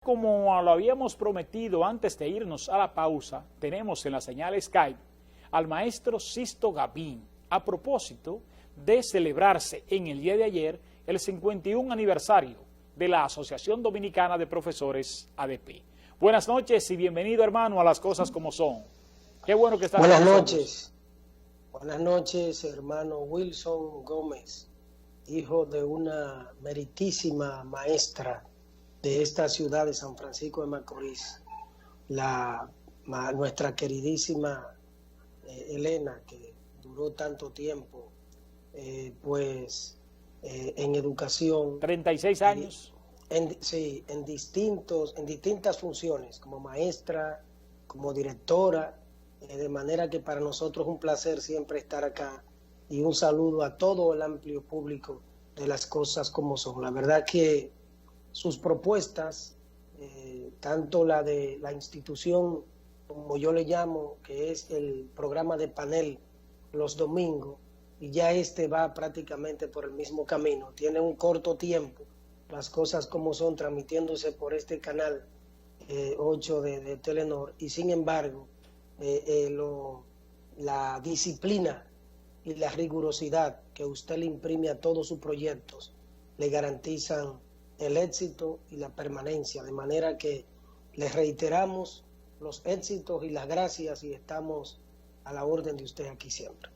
Como lo habíamos prometido antes de irnos a la pausa, tenemos en la señal Skype al maestro Sisto Gavín, a propósito de celebrarse en el día de ayer el 51 aniversario de la Asociación Dominicana de Profesores ADP. Buenas noches y bienvenido, hermano, a Las Cosas Como Son. Qué bueno que estás con nosotros. Buenas noches. Buenas noches, hermano Wilson Gómez, hijo de una meritísima maestra de esta ciudad de San Francisco de Macorís, nuestra queridísima Elena, que duró tanto tiempo en educación. 36 años. En distintas funciones, como maestra, como directora, de manera que para nosotros es un placer siempre estar acá, y un saludo a todo el amplio público de Las Cosas Como Son. La verdad que sus propuestas, tanto la de la institución, como yo le llamo, que es el programa de panel los domingos, y ya va prácticamente por el mismo camino, tiene un corto tiempo, Las Cosas Como Son, transmitiéndose por este canal 8 de Telenor, y sin embargo, la disciplina y la rigurosidad que usted le imprime a todos sus proyectos le garantizan el éxito y la permanencia, de manera que les reiteramos los éxitos y las gracias, y estamos a la orden de usted aquí siempre.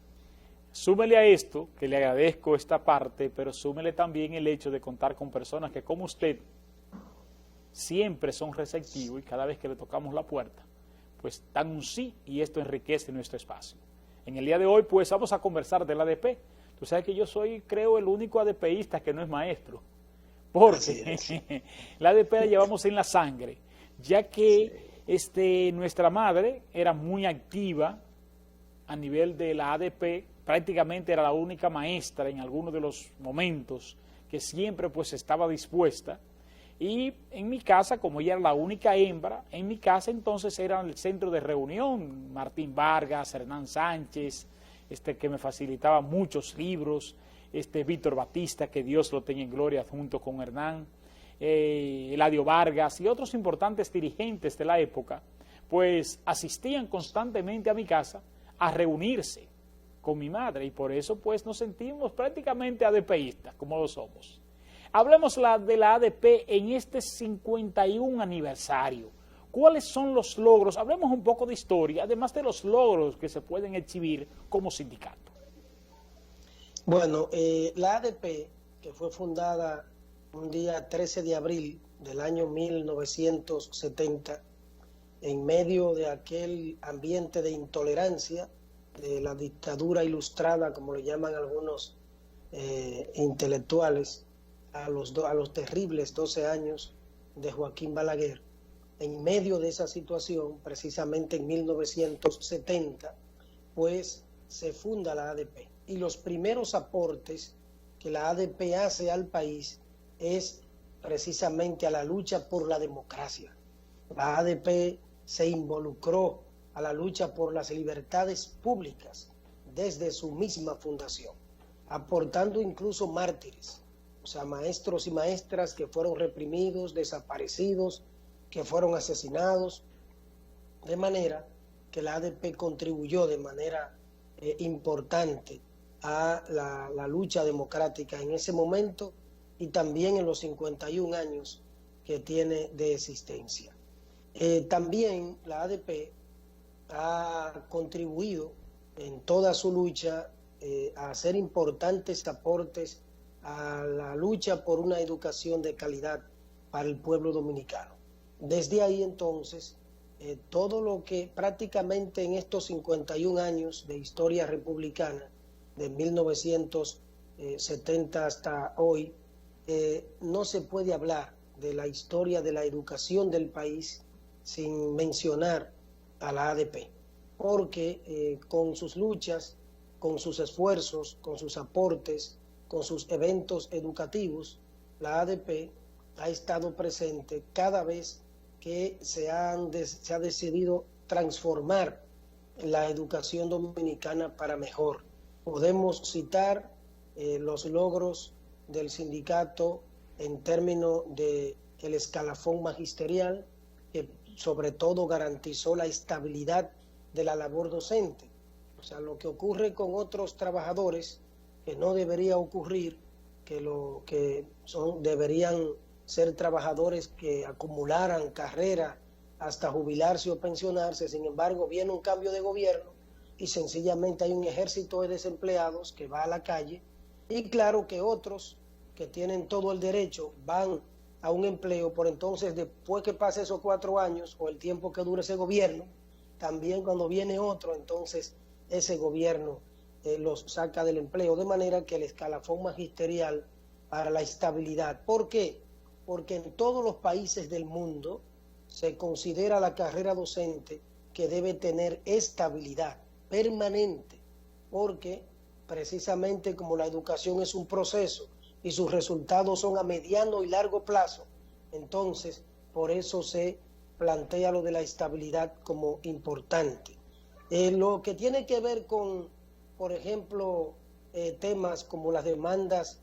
Súmele a esto, que le agradezco esta parte, pero súmele también el hecho de contar con personas que, como usted, siempre son receptivos, y cada vez que le tocamos la puerta, pues dan un sí, y esto enriquece nuestro espacio. En el día de hoy, pues vamos a conversar del ADP. Tú sabes que yo soy, creo, el único ADPista que no es maestro, porque la ADP la llevamos en la sangre, ya que nuestra madre era muy activa a nivel de la ADP, prácticamente era la única maestra en algunos de los momentos que siempre pues estaba dispuesta, y en mi casa, como ella era la única hembra, en mi casa entonces era el centro de reunión, Martín Vargas, Hernán Sánchez, que me facilitaba muchos libros, Víctor Batista, que Dios lo tenga en gloria, junto con Hernán, Eladio Vargas y otros importantes dirigentes de la época, pues asistían constantemente a mi casa a reunirse con mi madre, y por eso pues nos sentimos prácticamente ADPistas, como lo somos. Hablemos de la ADP en este 51 aniversario. ¿Cuáles son los logros? Hablemos un poco de historia, además de los logros que se pueden exhibir como sindicato. Bueno, la ADP, que fue fundada un día 13 de abril del año 1970, en medio de aquel ambiente de intolerancia, de la dictadura ilustrada, como le llaman algunos intelectuales, a los terribles 12 años de Joaquín Balaguer. En medio de esa situación, precisamente en 1970, pues se funda la ADP. Y los primeros aportes que la ADP hace al país es precisamente a la lucha por la democracia. La ADP se involucró a la lucha por las libertades públicas desde su misma fundación, aportando incluso mártires, o sea, maestros y maestras que fueron reprimidos, desaparecidos, que fueron asesinados, de manera que la ADP contribuyó de manera importante a la lucha democrática en ese momento, y también en los 51 años que tiene de existencia. También la ADP ha contribuido en toda su lucha a hacer importantes aportes a la lucha por una educación de calidad para el pueblo dominicano. Desde ahí entonces, todo lo que prácticamente en estos 51 años de historia republicana, de 1970 hasta hoy, no se puede hablar de la historia de la educación del país sin mencionar a la ADP, porque con sus luchas, con sus esfuerzos, con sus aportes, con sus eventos educativos, la ADP ha estado presente cada vez que se ha decidido transformar la educación dominicana para mejor. Podemos citar los logros del sindicato en términos de el escalafón magisterial, que sobre todo garantizó la estabilidad de la labor docente. O sea, lo que ocurre con otros trabajadores, que no debería ocurrir, deberían ser trabajadores que acumularan carrera hasta jubilarse o pensionarse. Sin embargo, viene un cambio de gobierno y sencillamente hay un ejército de desempleados que va a la calle, y claro que otros que tienen todo el derecho van a un empleo, por entonces después que pase esos 4 años o el tiempo que dure ese gobierno, también cuando viene otro, entonces ese gobierno los saca del empleo, de manera que el escalafón magisterial para la estabilidad. ¿Por qué? Porque en todos los países del mundo se considera la carrera docente que debe tener estabilidad permanente, porque precisamente como la educación es un proceso y sus resultados son a mediano y largo plazo, entonces por eso se plantea lo de la estabilidad como importante. Lo que tiene que ver con, por ejemplo, temas como las demandas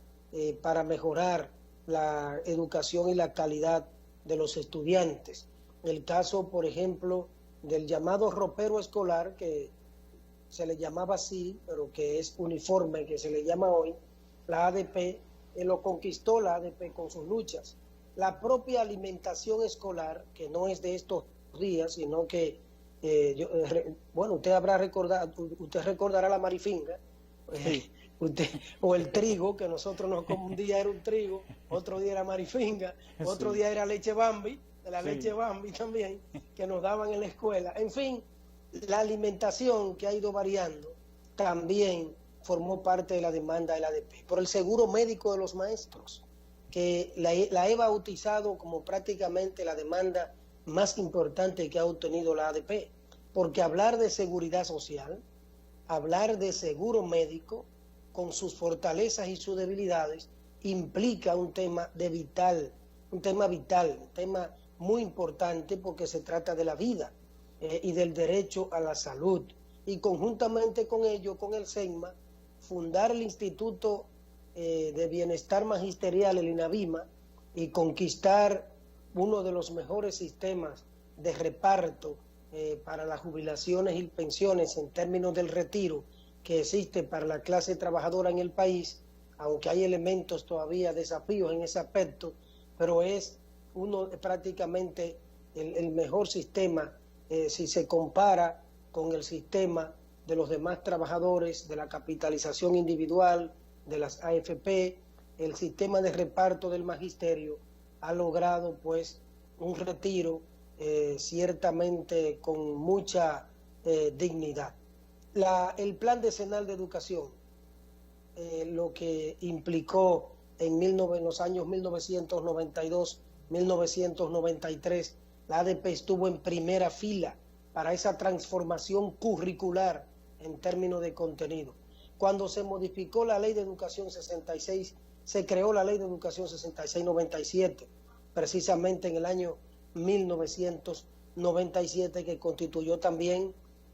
para mejorar la educación y la calidad de los estudiantes. El caso, por ejemplo, del llamado ropero escolar, que se le llamaba así, pero que es uniforme, que se le llama hoy, la ADP, lo conquistó la ADP con sus luchas. La propia alimentación escolar, que no es de estos días, sino que, bueno, usted recordará la marifinga, sí. O el trigo, que nosotros un día era un trigo, otro día era marifinga, otro día era leche Bambi, de la leche Bambi también, que nos daban en la escuela. En fin, la alimentación que ha ido variando también formó parte de la demanda de la ADP. Por el seguro médico de los maestros, que la he bautizado como prácticamente la demanda más importante que ha obtenido la ADP, porque hablar de seguridad social, hablar de seguro médico, con sus fortalezas y sus debilidades, implica un tema vital, un tema muy importante, porque se trata de la vida y del derecho a la salud. Y conjuntamente con ello, con el SEGMA, fundar el Instituto de Bienestar Magisterial, el INABIMA, y conquistar uno de los mejores sistemas de reparto para las jubilaciones y pensiones en términos del retiro que existe para la clase trabajadora en el país, aunque hay elementos todavía, desafíos en ese aspecto, pero es prácticamente el mejor sistema si se compara con el sistema de los demás trabajadores, de la capitalización individual, de las AFP. El sistema de reparto del magisterio ha logrado pues un retiro ciertamente con mucha dignidad. El plan decenal de educación, lo que implicó en los años 1992, 1993, la ADP estuvo en primera fila para esa transformación curricular en términos de contenido. Cuando se modificó la Ley de Educación 66, se creó la Ley de Educación 66-97, precisamente en el año 1997, que constituyó también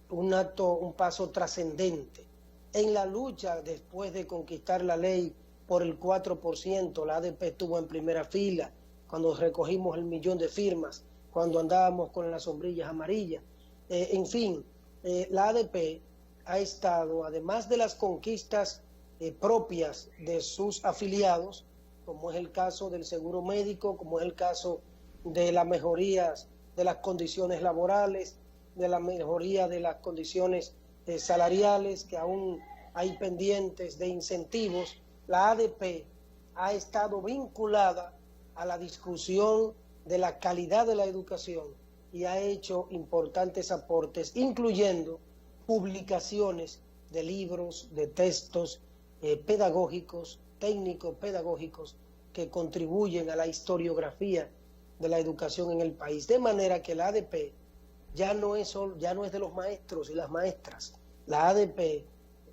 un paso trascendente. En la lucha después de conquistar la ley por el 4%, la ADP estuvo en primera fila, cuando recogimos el 1.000.000 de firmas, cuando andábamos con las sombrillas amarillas. En fin, la ADP ha estado, además de las conquistas propias de sus afiliados, como es el caso del seguro médico, como es el caso de las mejorías de las condiciones laborales, de la mejoría de las condiciones salariales, que aún hay pendientes de incentivos. La ADP ha estado vinculada a la discusión de la calidad de la educación y ha hecho importantes aportes, incluyendo publicaciones de libros, de textos pedagógicos, técnicos pedagógicos, que contribuyen a la historiografía de la educación en el país. De manera que la ADP ya no es de los maestros y las maestras. La ADP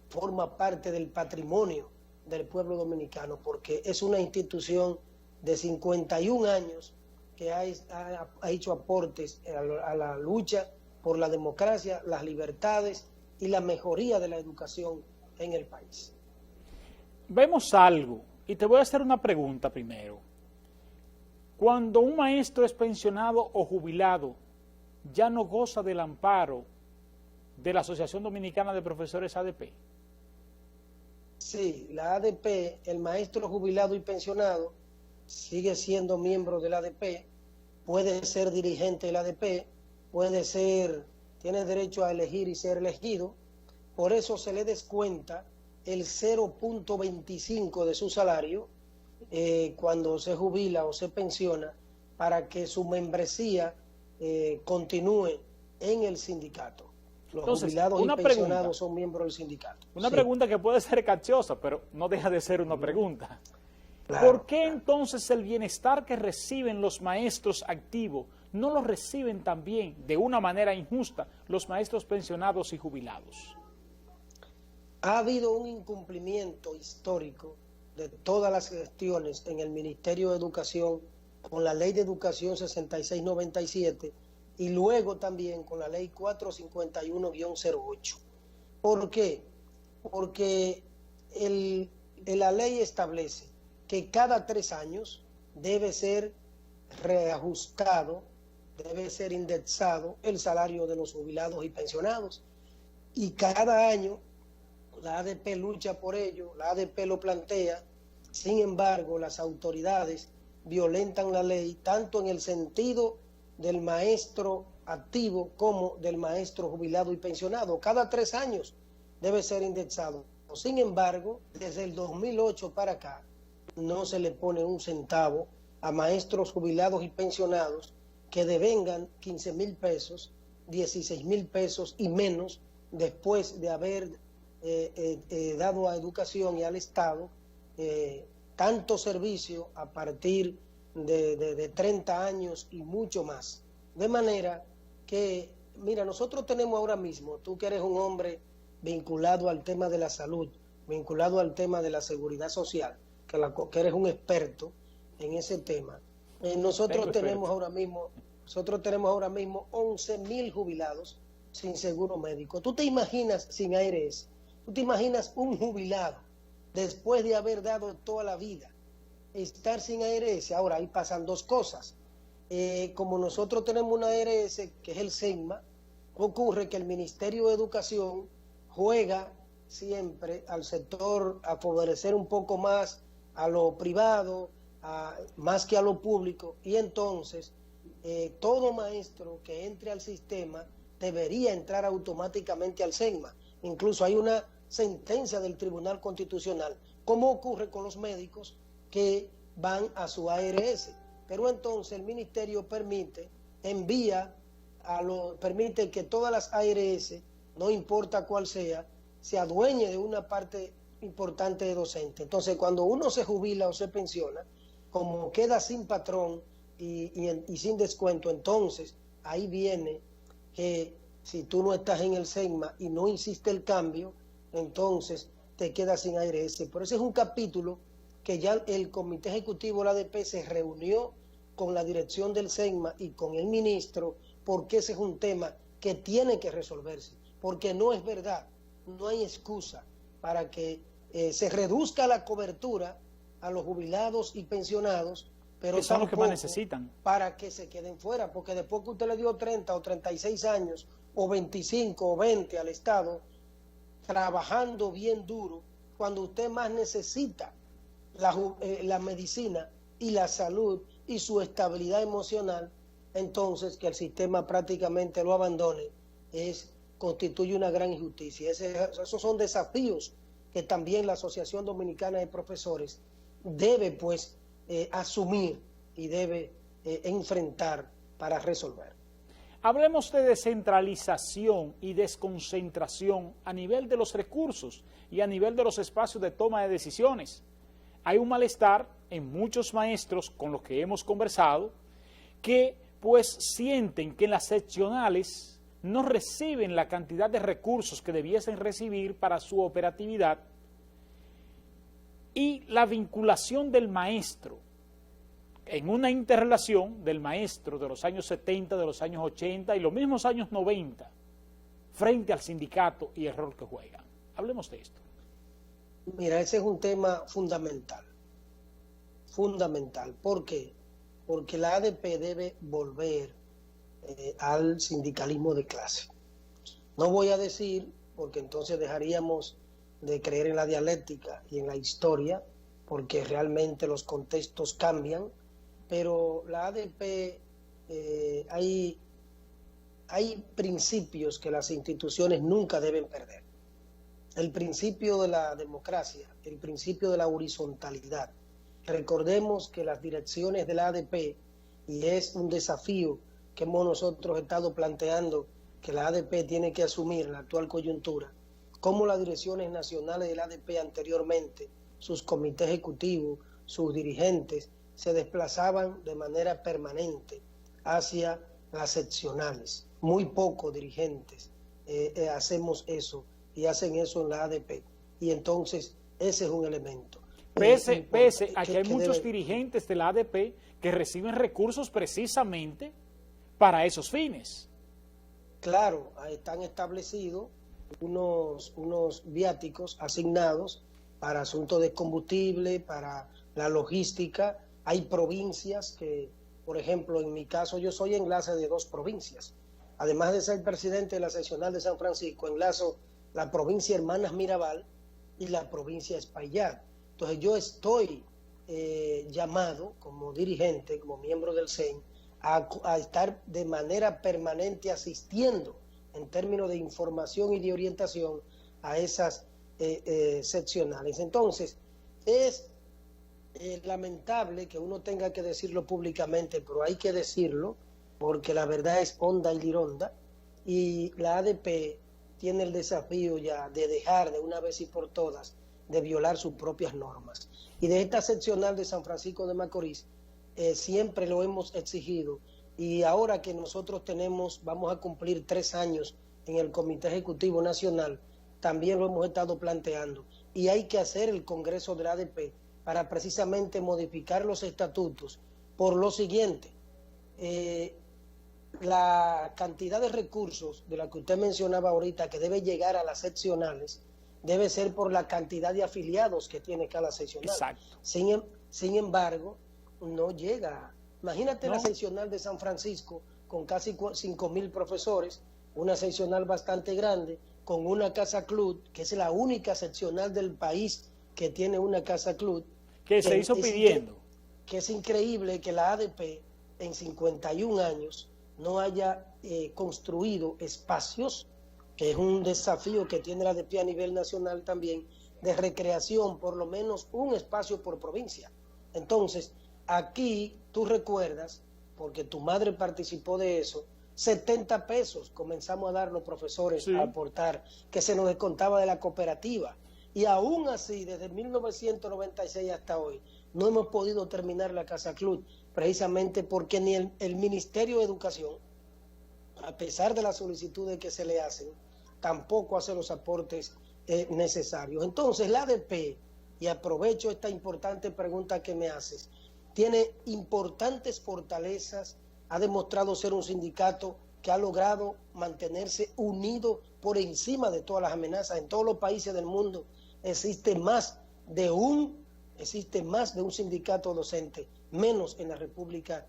forma parte del patrimonio del pueblo dominicano, porque es una institución de 51 años que ha hecho aportes a la lucha por la democracia, las libertades y la mejoría de la educación en el país. Vemos algo, y te voy a hacer una pregunta primero. Cuando un maestro es pensionado o jubilado, ya no goza del amparo de la Asociación Dominicana de Profesores ADP. Sí, la ADP, el maestro jubilado y pensionado, sigue siendo miembro de la ADP, puede ser dirigente de la ADP, tiene derecho a elegir y ser elegido, por eso se le descuenta el 0.25 de su salario cuando se jubila o se pensiona, para que su membresía continúe en el sindicato. Los Entonces, jubilados y pensionados son miembros del sindicato. Una pregunta que puede ser capciosa, pero no deja de ser una pregunta. Claro, ¿Por qué entonces el bienestar que reciben los maestros activos no lo reciben también de una manera injusta los maestros pensionados y jubilados? Ha habido un incumplimiento histórico de todas las gestiones en el Ministerio de Educación con la Ley de Educación 6697 y luego también con la Ley 451-08. ¿Por qué? Porque la ley establece que cada 3 años debe ser reajustado, debe ser indexado el salario de los jubilados y pensionados. Y cada año la ADP lucha por ello, la ADP lo plantea, sin embargo las autoridades violentan la ley tanto en el sentido del maestro activo como del maestro jubilado y pensionado. Cada 3 años debe ser indexado. Sin embargo, desde el 2008 para acá, no se le pone un centavo a maestros jubilados y pensionados que devengan 15,000 pesos, 16,000 pesos y menos después de haber dado a educación y al Estado tanto servicio a partir de 30 años y mucho más. De manera que, mira, nosotros tenemos ahora mismo, tú que eres un hombre vinculado al tema de la salud, vinculado al tema de la seguridad social, que eres un experto en ese tema, nosotros tenemos ahora mismo 11,000 jubilados sin seguro médico. ¿Tú te imaginas sin ARS? ¿Tú te imaginas un jubilado después de haber dado toda la vida estar sin ARS? Ahora ahí pasan 2 cosas. Como nosotros tenemos una ARS que es el SEGMA, ocurre que el Ministerio de Educación juega siempre al sector a favorecer un poco más a lo privado, más que a lo público, y entonces todo maestro que entre al sistema debería entrar automáticamente al SEGMA. Incluso hay una sentencia del Tribunal Constitucional, como ocurre con los médicos que van a su ARS. Pero entonces el ministerio permite que todas las ARS, no importa cuál sea, se adueñe de una parte importante de docente. Entonces, cuando uno se jubila o se pensiona, como queda sin patrón y sin descuento, entonces ahí viene que si tú no estás en el SEGMA y no hiciste el cambio, entonces te quedas sin ARS. Por eso es un capítulo que ya el Comité Ejecutivo de la ADP se reunió con la dirección del SEGMA y con el ministro, porque ese es un tema que tiene que resolverse, porque no es verdad, no hay excusa para que se reduzca la cobertura a los jubilados y pensionados, pero son los que más necesitan, para que se queden fuera, porque después que usted le dio 30 o 36 años o 25 o 20 al Estado, trabajando bien duro, cuando usted más necesita la medicina y la salud y su estabilidad emocional, entonces que el sistema prácticamente lo abandone constituye una gran injusticia. Esos son desafíos que también la Asociación Dominicana de Profesores debe pues asumir y debe enfrentar para resolver. Hablemos de descentralización y desconcentración a nivel de los recursos y a nivel de los espacios de toma de decisiones. Hay un malestar en muchos maestros con los que hemos conversado que pues sienten que en las seccionales no reciben la cantidad de recursos que debiesen recibir para su operatividad, y la vinculación del maestro en una interrelación del maestro de los años 70, de los años 80 y los mismos años 90 frente al sindicato y el rol que juegan. Hablemos de esto. Mira, ese es un tema fundamental. ¿Por qué? porque la ADP debe volver al sindicalismo de clase. No voy a decir, porque entonces dejaríamos de creer en la dialéctica y en la historia, porque realmente los contextos cambian, pero la ADP hay principios que las instituciones nunca deben perder. El principio de la democracia, el principio de la horizontalidad. Recordemos que las direcciones de la ADP, y es un desafío que hemos nosotros estado planteando, que la ADP tiene que asumir en la actual coyuntura, como las direcciones nacionales de la ADP anteriormente, sus comités ejecutivos, sus dirigentes, se desplazaban de manera permanente hacia las seccionales. Muy pocos dirigentes hacemos eso y hacen eso en la ADP. Y entonces ese es un elemento. Pese a que hay muchos dirigentes de la ADP que reciben recursos precisamente para esos fines. Claro, están establecidos unos viáticos asignados para asuntos de combustible, para la logística. Hay provincias que, por ejemplo, en mi caso yo soy enlace de 2 provincias. Además de ser presidente de la seccional de San Francisco, enlazo la provincia Hermanas Mirabal y la provincia Espaillat. Entonces yo estoy llamado como dirigente, como miembro del CEN, a estar de manera permanente asistiendo en términos de información y de orientación a esas seccionales. Entonces, es lamentable que uno tenga que decirlo públicamente, pero hay que decirlo porque la verdad es honda y lironda, y la ADP tiene el desafío ya de dejar de una vez y por todas de violar sus propias normas. Y de esta seccional de San Francisco de Macorís, siempre lo hemos exigido, y ahora que nosotros vamos a cumplir 3 años en el Comité Ejecutivo Nacional, también lo hemos estado planteando, y hay que hacer el Congreso de la ADP para precisamente modificar los estatutos por lo siguiente. La cantidad de recursos de la que usted mencionaba ahorita que debe llegar a las seccionales debe ser por la cantidad de afiliados que tiene cada seccional. Exacto. Sin embargo, no llega. Imagínate la seccional de San Francisco con casi 5,000 profesores, una seccional bastante grande, con una casa club, que es la única seccional del país que tiene una casa club. Que se hizo pidiendo. Que es increíble que la ADP en 51 años no haya construido espacios, que es un desafío que tiene la ADP a nivel nacional también, de recreación, por lo menos un espacio por provincia. Entonces, aquí tú recuerdas, porque tu madre participó de eso, 70 pesos comenzamos a dar los profesores a aportar, que se nos descontaba de la cooperativa. Y aún así, desde 1996 hasta hoy, no hemos podido terminar la Casa Club, precisamente porque ni el Ministerio de Educación, a pesar de las solicitudes que se le hacen, tampoco hace los aportes necesarios. Entonces, la ADP, y aprovecho esta importante pregunta que me haces, tiene importantes fortalezas, ha demostrado ser un sindicato que ha logrado mantenerse unido por encima de todas las amenazas. En todos los países del mundo existe más de un sindicato docente, menos en la República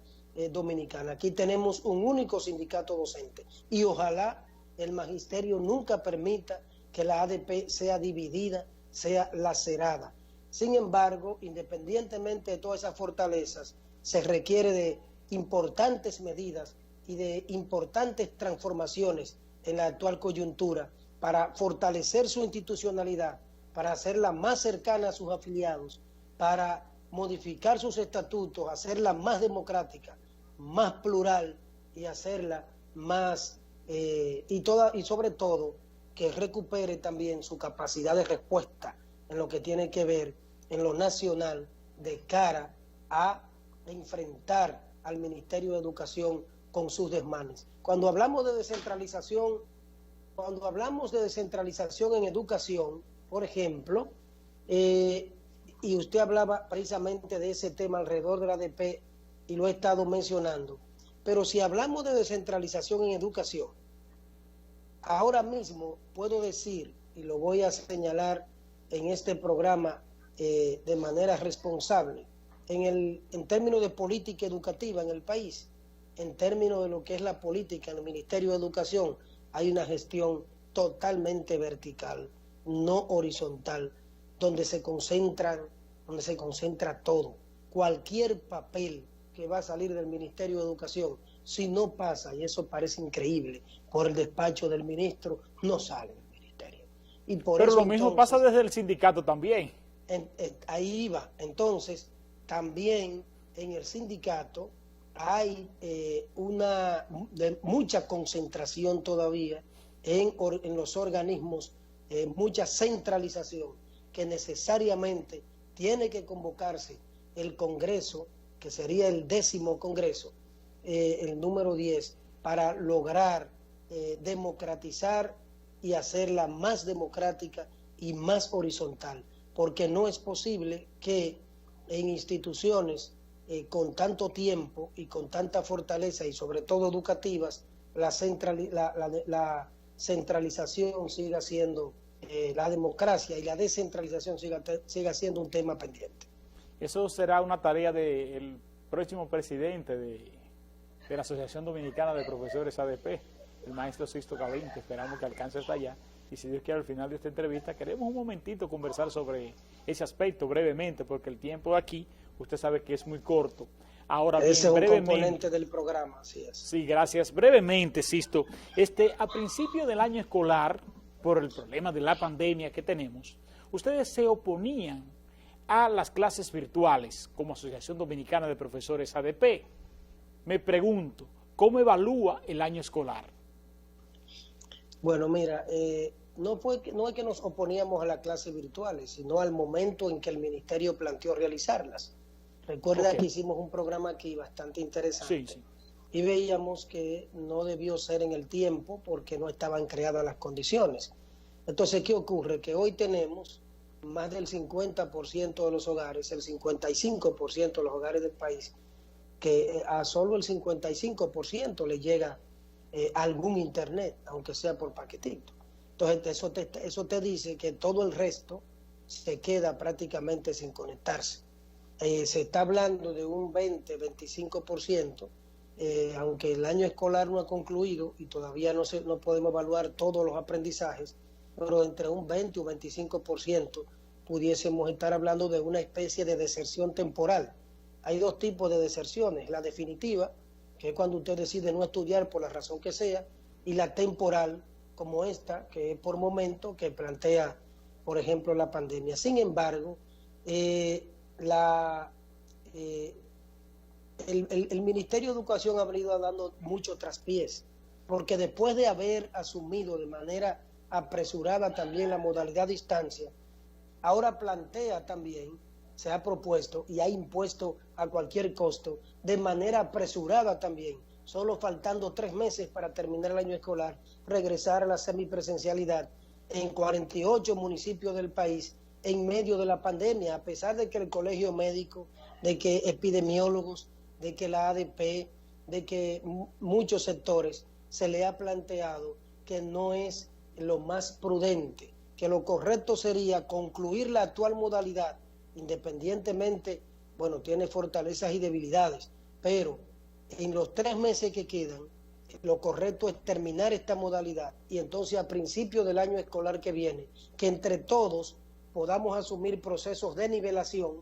Dominicana. Aquí tenemos un único sindicato docente y ojalá el magisterio nunca permita que la ADP sea dividida, sea lacerada. Sin embargo, independientemente de todas esas fortalezas, se requiere de importantes medidas y de importantes transformaciones en la actual coyuntura para fortalecer su institucionalidad, para hacerla más cercana a sus afiliados, para modificar sus estatutos, hacerla más democrática, más plural y hacerla más y sobre todo que recupere también su capacidad de respuesta en lo que tiene que ver en lo nacional de cara a enfrentar al Ministerio de Educación con sus desmanes. Cuando hablamos de descentralización en educación, por ejemplo, y usted hablaba precisamente de ese tema alrededor de la ADP y lo he estado mencionando, pero si hablamos de descentralización en educación, ahora mismo puedo decir, y lo voy a señalar en este programa de manera responsable, en términos de política educativa en el país, en términos de lo que es la política en el Ministerio de Educación, hay una gestión totalmente vertical, no horizontal, donde se concentra todo. Cualquier papel que va a salir del Ministerio de Educación, si no pasa, y eso parece increíble, por el despacho del ministro, no sale del ministerio. Y por Pero eso, lo mismo entonces, pasa desde el sindicato también. ahí iba. Entonces, también en el sindicato hay mucha concentración todavía en los organismos, mucha centralización, que necesariamente tiene que convocarse el Congreso, que sería el 10º Congreso, el número 10, para lograr democratizar y hacerla más democrática y más horizontal, porque no es posible que en instituciones con tanto tiempo y con tanta fortaleza y sobre todo educativas, la centralización siga siendo la democracia y la descentralización siga siendo un tema pendiente. Eso será una tarea del próximo presidente de la Asociación Dominicana de Profesores ADP, el maestro Sixto Calín, que esperamos que alcance hasta allá. Y si Dios quiere, al final de esta entrevista queremos un momentito conversar sobre ese aspecto brevemente, porque el tiempo aquí, usted sabe que es muy corto. Ahora bien, ese es un brevemente, componente del programa, así es. Sí, gracias. Brevemente, Sixto, a principio del año escolar, por el problema de la pandemia que tenemos, ustedes se oponían a las clases virtuales como Asociación Dominicana de Profesores ADP. Me pregunto, ¿cómo evalúa el año escolar? Bueno, mira, no es que nos oponíamos a las clases virtuales, sino al momento en que el ministerio planteó realizarlas. Recuerda que hicimos un programa aquí bastante interesante, sí. Y veíamos que no debió ser en el tiempo porque no estaban creadas las condiciones. Entonces, ¿qué ocurre? Que hoy tenemos más del 50% de los hogares, el 55% de los hogares del país, que a solo el 55% le llega algún internet, aunque sea por paquetito. Entonces eso te dice que todo el resto se queda prácticamente sin conectarse. Se está hablando de un 20-25%, aunque el año escolar no ha concluido y todavía no podemos evaluar todos los aprendizajes, pero entre un 20 o 25% pudiésemos estar hablando de una especie de deserción temporal. Hay dos tipos de deserciones: la definitiva, que es cuando usted decide no estudiar por la razón que sea, y la temporal, como esta, que es por momento, que plantea, por ejemplo, la pandemia. Sin embargo, el Ministerio de Educación ha venido dando mucho traspiés, porque después de haber asumido de manera apresurada también la modalidad a distancia, ahora plantea también, se ha propuesto y ha impuesto a cualquier costo, de manera apresurada también, solo faltando 3 meses para terminar el año escolar, regresar a la semipresencialidad en 48 municipios del país en medio de la pandemia, a pesar de que el colegio médico, de que epidemiólogos, de que la ADP, de que muchos sectores se le ha planteado que no es lo más prudente, que lo correcto sería concluir la actual modalidad, independientemente, bueno, tiene fortalezas y debilidades, pero en los 3 meses que quedan, lo correcto es terminar esta modalidad y entonces a principios del año escolar que viene, que entre todos podamos asumir procesos de nivelación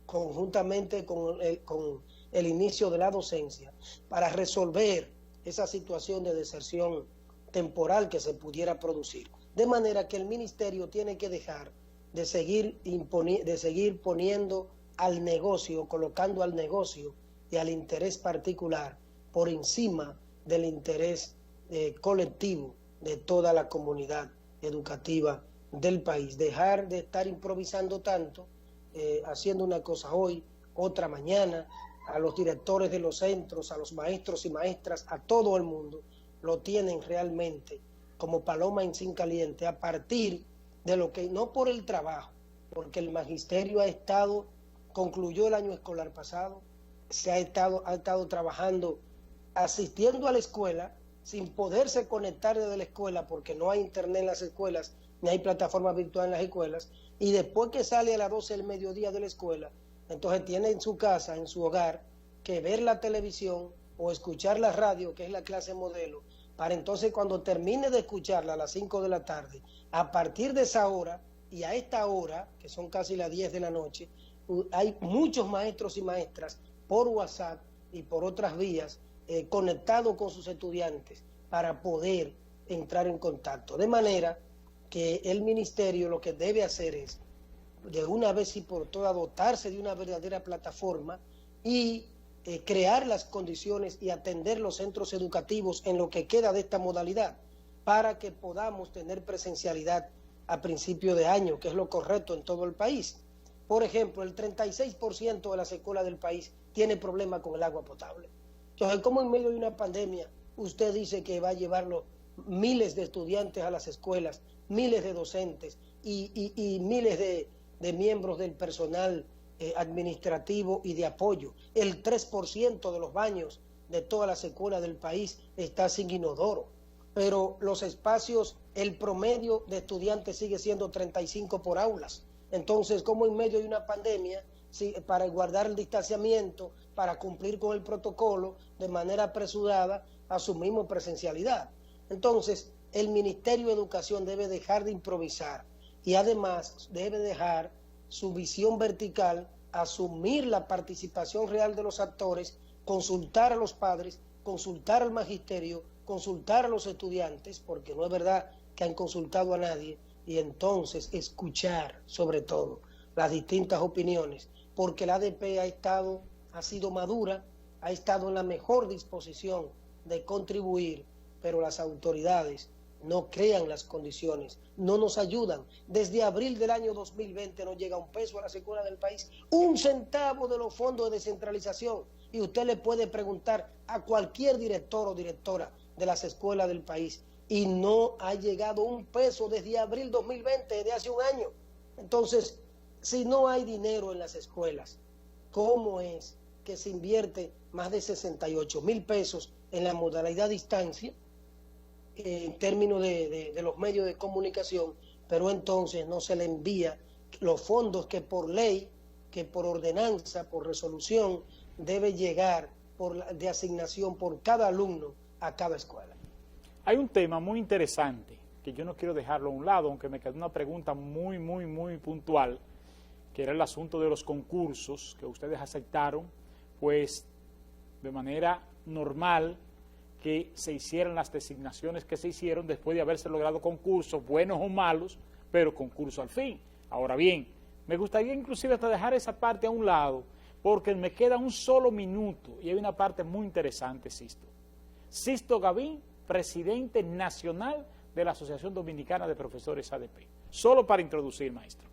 conjuntamente con el inicio de la docencia para resolver esa situación de deserción temporal que se pudiera producir. De manera que el ministerio tiene que dejar de seguir poniendo al negocio, colocando al negocio y al interés particular por encima del interés colectivo de toda la comunidad educativa del país. Dejar de estar improvisando tanto, haciendo una cosa hoy, otra mañana, a los directores de los centros, a los maestros y maestras, a todo el mundo, lo tienen realmente como paloma en zinc caliente, a partir de lo que, no por el trabajo, porque el magisterio concluyó el año escolar pasado, ha estado trabajando, asistiendo a la escuela, sin poderse conectar desde la escuela, porque no hay internet en las escuelas, ni hay plataformas virtuales en las escuelas, y después que sale a las 12 del mediodía de la escuela, Entonces tiene en su casa, en su hogar, que ver la televisión o escuchar la radio, que es la clase modelo, para entonces cuando termine de escucharla a las 5 de la tarde, a partir de esa hora y a esta hora, que son casi las 10 de la noche, hay muchos maestros y maestras por WhatsApp y por otras vías conectados con sus estudiantes para poder entrar en contacto. De manera que el ministerio lo que debe hacer es, de una vez y por todas, dotarse de una verdadera plataforma y crear las condiciones y atender los centros educativos en lo que queda de esta modalidad para que podamos tener presencialidad a principio de año, que es lo correcto en todo el país. Por ejemplo, el 36% de las escuelas del país tiene problemas con el agua potable. Entonces, ¿cómo en medio de una pandemia usted dice que va a llevar miles de estudiantes a las escuelas, miles de docentes y miles de miembros del personal administrativo y de apoyo? El 3% de los baños de todas las escuelas del país está sin inodoro, pero los espacios, el promedio de estudiantes sigue siendo 35 por aulas. Entonces, ¿cómo en medio de una pandemia, para guardar el distanciamiento, para cumplir con el protocolo de manera apresurada, asumimos presencialidad? Entonces, el Ministerio de Educación debe dejar de improvisar y además debe dejar su visión vertical, asumir la participación real de los actores, consultar a los padres, consultar al magisterio, consultar a los estudiantes, porque no es verdad que han consultado a nadie, y entonces escuchar sobre todo las distintas opiniones, porque la ADP ha sido madura, ha estado en la mejor disposición de contribuir, pero las autoridades no crean las condiciones, no nos ayudan. Desde abril del año 2020 no llega un peso a las escuelas del país, un centavo de los fondos de descentralización, y usted le puede preguntar a cualquier director o directora de las escuelas del país, y no ha llegado un peso desde abril 2020, de hace un año. Entonces, si no hay dinero en las escuelas, ¿cómo es que se invierte más de 68,000 pesos en la modalidad distancia, en términos de los medios de comunicación, pero entonces no se le envía los fondos que por ley, que por ordenanza, por resolución, debe llegar de asignación por cada alumno a cada escuela? Hay un tema muy interesante que yo no quiero dejarlo a un lado, aunque me quedó una pregunta muy puntual, que era el asunto de los concursos que ustedes aceptaron, pues de manera normal, que se hicieran las designaciones que se hicieron después de haberse logrado concursos, buenos o malos, pero concurso al fin. Ahora bien, me gustaría inclusive hasta dejar esa parte a un lado, porque me queda un solo minuto y hay una parte muy interesante, Sisto Gavín, presidente nacional de la Asociación Dominicana de Profesores ADP. Solo para introducir, maestro.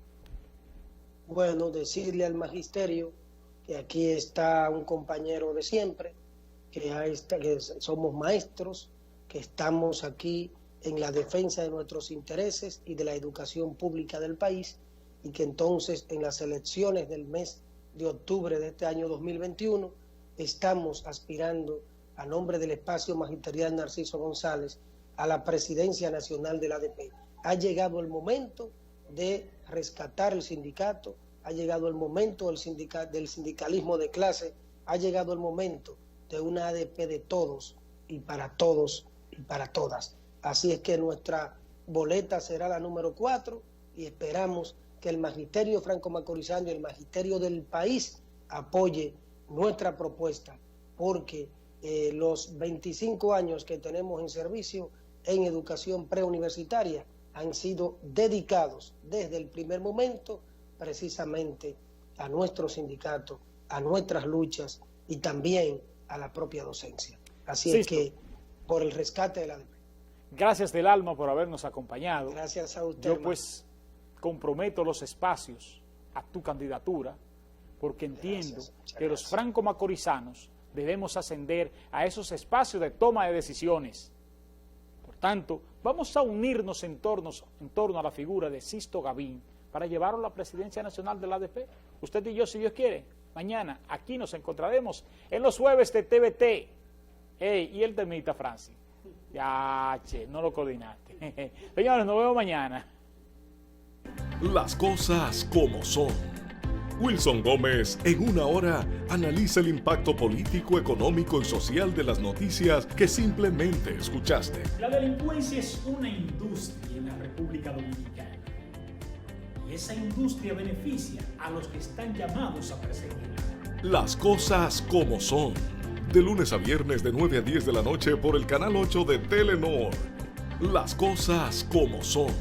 Bueno, decirle al magisterio que aquí está un compañero de siempre, que somos maestros, que estamos aquí en la defensa de nuestros intereses y de la educación pública del país, y que entonces en las elecciones del mes de octubre de este año 2021 estamos aspirando a nombre del espacio magisterial Narciso González a la presidencia nacional del ADP. Ha llegado el momento de rescatar el sindicato, ha llegado el momento del sindicalismo de clase, ha llegado el momento de una ADP de todos y para todas. Así es que nuestra boleta será la número 4 y esperamos que el magisterio franco-macorizano y el magisterio del país apoye nuestra propuesta, porque los 25 años que tenemos en servicio en educación preuniversitaria han sido dedicados desde el primer momento precisamente a nuestro sindicato, a nuestras luchas y también a la propia docencia. Así es que por el rescate de la ADP. Gracias del alma por habernos acompañado. Gracias a usted. Yo pues comprometo los espacios a tu candidatura, porque entiendo que los franco-macorizanos debemos ascender a esos espacios de toma de decisiones. Por tanto, vamos a unirnos en torno a la figura de Sisto Gavín para llevarlo a la presidencia nacional de la ADP. Usted y yo, si Dios quiere, mañana aquí nos encontraremos en los jueves de TVT. Y el temita, Francis. Ya, no lo coordinaste. Señores, nos vemos mañana. Las cosas como son. Wilson Gómez, en una hora, analiza el impacto político, económico y social de las noticias que simplemente escuchaste. La delincuencia es una industria en la República Dominicana. Y esa industria beneficia a los que están llamados a perseguirla. Las cosas como son. De lunes a viernes de 9 a 10 de la noche por el canal 8 de Telenor. Las cosas como son.